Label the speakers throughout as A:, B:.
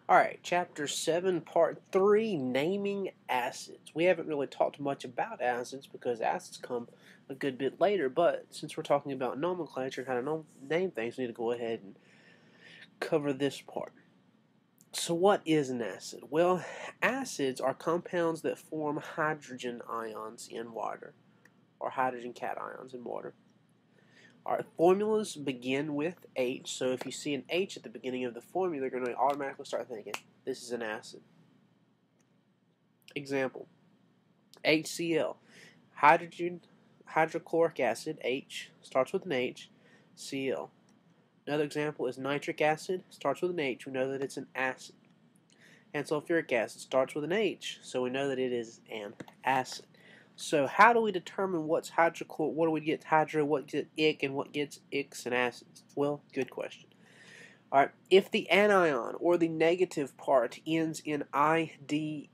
A: Alright, Chapter 7, Part 3, Naming Acids. We haven't really talked much about acids because acids come a good bit later, but since we're talking about nomenclature and how to name things, we need to go ahead and cover this part. So what is an acid? Well, acids are compounds that form hydrogen ions in water, or hydrogen cations in water. Our formulas begin with H, so if you see an H at the beginning of the formula, you're going to automatically start thinking, this is an acid. Example, HCl, hydrochloric acid, H, starts with an H, Cl. Another example is nitric acid, starts with an H, we know that it's an acid. And sulfuric acid starts with an H, so we know that it is an acid. So how do we determine what's hydrochloric, what do we get hydro, what gets ic, and what gets ics and acids? Well, good question. Alright, if the anion or the negative part ends in IDE,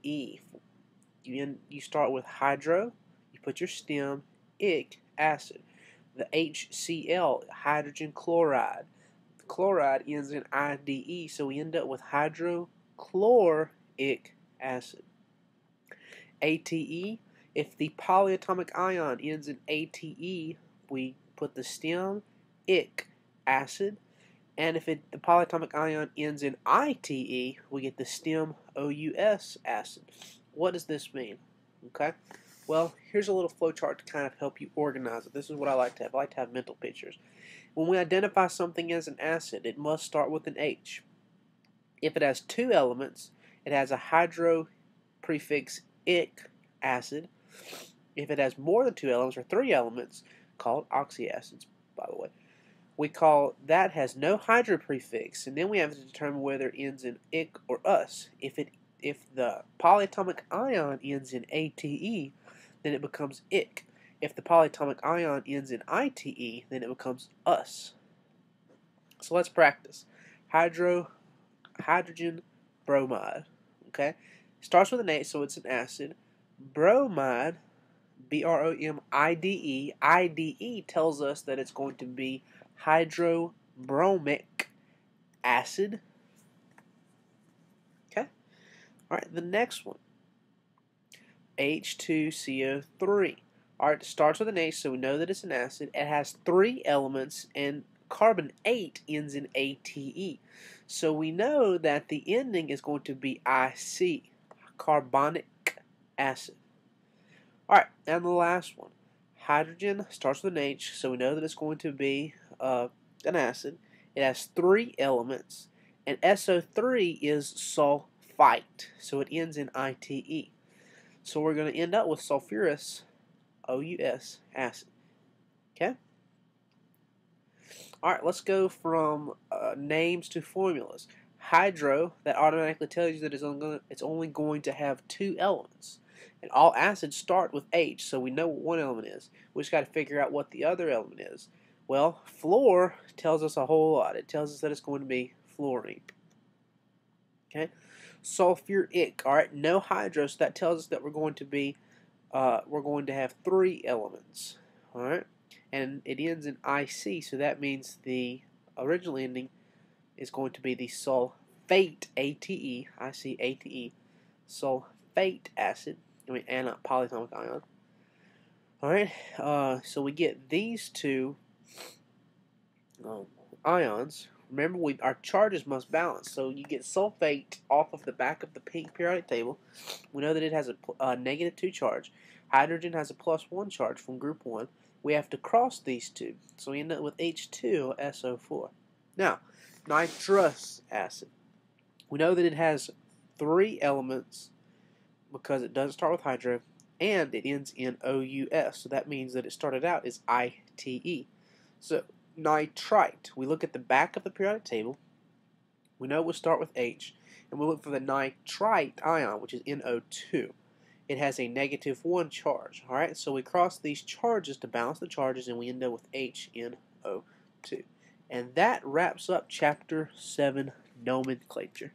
A: you start with hydro, you put your stem, ic, acid. The HCl, hydrogen chloride. The chloride ends in IDE, so we end up with hydrochloric acid. ATE, if the polyatomic ion ends in ATE, we put the stem, ic, acid. And if the polyatomic ion ends in ITE, we get the stem, OUS, acid. What does this mean? Okay. Well, here's a little flowchart to kind of help you organize it. This is what I like to have. I like to have mental pictures. When we identify something as an acid, it must start with an H. If it has two elements, it has a hydro prefix ic, acid. If it has more than two elements or three elements, called oxyacids, by the way, we call that has no hydro prefix, and then we have to determine whether it ends in ic or us. If the polyatomic ion ends in ATE, then it becomes ic. If the polyatomic ion ends in ITE, then it becomes us. So let's practice. Hydrogen bromide. Okay, starts with an H, so it's an acid. Bromide, B-R-O-M-I-D-E. IDE tells us that it's going to be hydrobromic acid. Okay? Alright, the next one. H2CO3. Alright, it starts with an H, so we know that it's an acid. It has three elements, and carbon 8 ends in ATE. So we know that the ending is going to be IC, carbonic acid. Alright, and the last one. Hydrogen starts with an H, so we know that it's going to be an acid. It has three elements, and SO3 is sulfite, so it ends in ITE. So we're going to end up with sulfurous, OUS, acid. Okay? Alright, let's go from names to formulas. Hydro, that automatically tells you that it's only going to have two elements. And all acids start with H, so we know what one element is. We just got to figure out what the other element is. Well, fluor tells us a whole lot. It tells us that it's going to be fluorine. Okay, sulfuric. All right, no hydro, so that tells us that we're going to have three elements. All right, and it ends in IC, so that means the original ending is going to be the sulfate, ATE, IC-ATE, sulfate acid. And a polyatomic ion. Alright, so we get these two ions. Remember, our charges must balance. So you get sulfate off of the back of the pink periodic table. We know that it has a -2 charge. Hydrogen has a +1 charge from group 1. We have to cross these two. So we end up with H2SO4. Now, nitrous acid. We know that it has three elements, because it doesn't start with hydro, and it ends in OUS, so that means that it started out as ITE. So nitrite, we look at the back of the periodic table, we know we'll start with H, and we look for the nitrite ion, which is NO2. It has a -1 charge, alright, so we cross these charges to balance the charges, and we end up with HNO2. And that wraps up Chapter 7, Nomenclature.